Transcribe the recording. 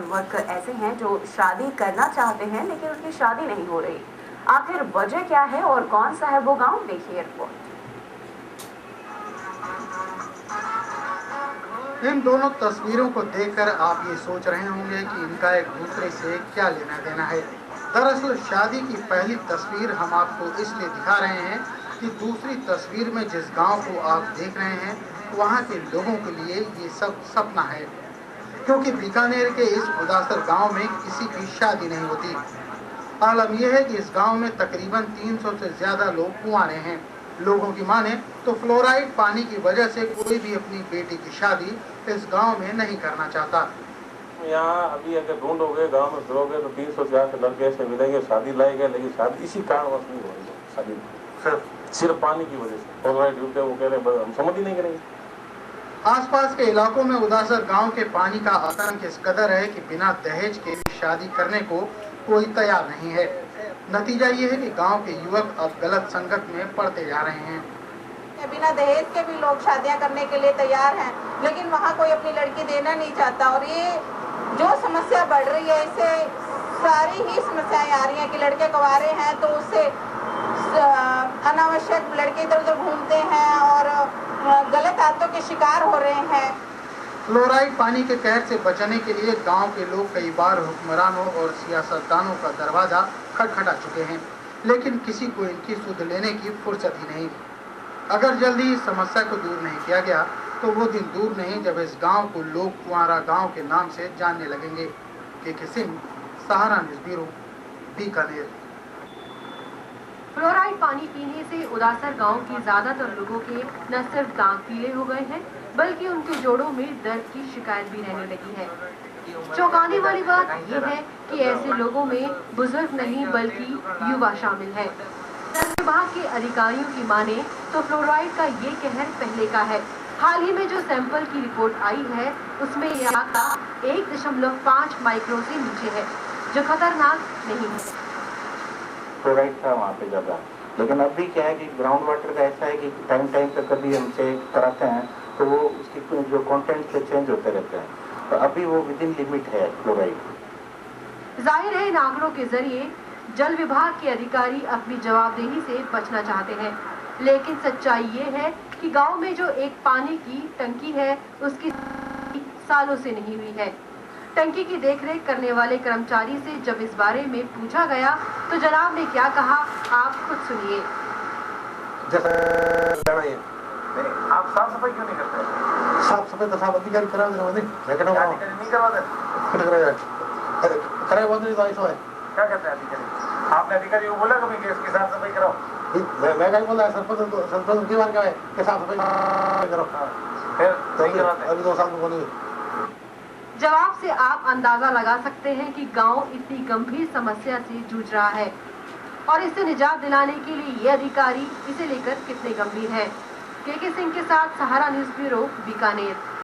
वक्त ऐसे हैं जो शादी करना चाहते हैं लेकिन उनकी शादी नहीं हो रही। आखिर वजह क्या है और कौन सा है वो गांव, देखिए रिपोर्ट। इन दोनों तस्वीरों को देखकर आप ये सोच रहे होंगे कि इनका एक दूसरे से क्या लेना देना है। दरअसल शादी की पहली तस्वीर हम आपको इसलिए दिखा रहे हैं कि दूसरी तस्वीर में जिस गांव को आप देख रहे हैं वहां के लोगों के लिए ये सब सपना है, क्योंकि बीकानेर के इस उदासर गांव में किसी की शादी नहीं होती। आलम यह है कि इस गांव में तकरीबन 300 से ज्यादा लोग कुंवारे हैं। लोगों की माने तो फ्लोराइड पानी की वजह से कोई भी अपनी बेटी की शादी इस गांव में नहीं करना चाहता। यहाँ अभी अगर ढूंढोगे गांव में फिरोगे तो 300 से 800 लड़के ऐसे मिलेंगे, शादी लाएंगे, लेकिन शादी इसी कारणवश नहीं हो रही। शादी सिर्फ पानी की वजह से फ्लोराइड ढूंढते वो कह रहे हैं हम समझ ही नहीं करेंगे। आसपास के इलाकों में उदासर गांव के पानी का आतंक इस कदर है कि बिना दहेज के शादी करने को कोई तैयार नहीं है। नतीजा ये है कि गांव के युवक अब गलत संगत में पड़ते जा रहे हैं। बिना दहेज के भी लोग शादियां करने के लिए तैयार हैं, लेकिन वहाँ कोई अपनी लड़की देना नहीं चाहता। और ये जो समस्या बढ़ रही है, इससे सारी ही समस्याएं आ रही हैं कि लड़के कुंवारे हैं तो उससे अनावश्यक लड़के इधर उधर घूमते हैं और गलत आदतों के शिकार हो रहे हैं। फ्लोराइड पानी के कहर से बचने के लिए गांव के लोग कई बार हुक्मरानों और सियासतदानों का दरवाजा खटखटा चुके हैं, लेकिन किसी को इनकी सुध लेने की फुर्सत ही नहीं। अगर जल्दी इस समस्या को दूर नहीं किया गया तो वो दिन दूर नहीं जब इस गांव को लोग कुंवारा गांव के नाम से जानने लगेंगे। के सिंह, सहारा न्यूज़ ब्यूरो, बीकानेर। फ्लोराइड पानी पीने से उदासर गांव के ज्यादातर लोगों के न सिर्फ दांत पीले हो गए हैं, बल्कि उनके जोड़ों में दर्द की शिकायत भी रहने लगी है। चौंकाने वाली बात यह है कि ऐसे लोगों में बुजुर्ग नहीं बल्कि युवा शामिल है। विभाग के अधिकारियों की माने तो फ्लोराइड का ये कहर पहले का है। हाल ही में जो सैंपल की रिपोर्ट आई है उसमें यह आंकड़ा 1.5 माइक्रो से नीचे है, जो खतरनाक नहीं है। फ्लोराइड था वहाँ पे ज्यादा, लेकिन अभी क्या है कि ग्राउंड वाटर का ऐसा है कि टाइम पे कभी हम चेक कराते हैं तो वो उसकी जो कंटेंट से चेंज होते रहते हैं, तो अभी वो विद इन लिमिट है फ्लोराइड। जाहिर है इन आंकड़ों के जरिए जल विभाग के अधिकारी अपनी जवाबदेही से बचना चाहते हैं, लेकिन सच्चाई ये है कि गांव में जो एक पानी की टंकी है उसकी सालों से नहीं हुई है। टंकी की देखरेख करने वाले कर्मचारी से जब इस बारे में पूछा गया तो जनाब ने क्या कहा, आप खुद सुनिए। आप साफ सफाई क्यों नहीं करते? साफ सफाई तो साफ अधिकारी करा देना नहीं करवाते? क्या कहते हैं अधिकारी? आपने अधिकारी को बोला कभी कि इसकी साफ सफाई कराओ? मैं कहीं बोला सरपंच की बात क्या है कि साफ सफाई करो। फिर नहीं करवाते? अभी 2 साल में बोली। जवाब से आप अंदाजा लगा सकते हैं कि गांव इतनी गंभीर समस्या से जूझ रहा है और इससे निजात दिलाने के लिए ये अधिकारी इसे लेकर कितने गंभीर है। के सिंह के साथ सहारा न्यूज़ ब्यूरो, बीकानेर।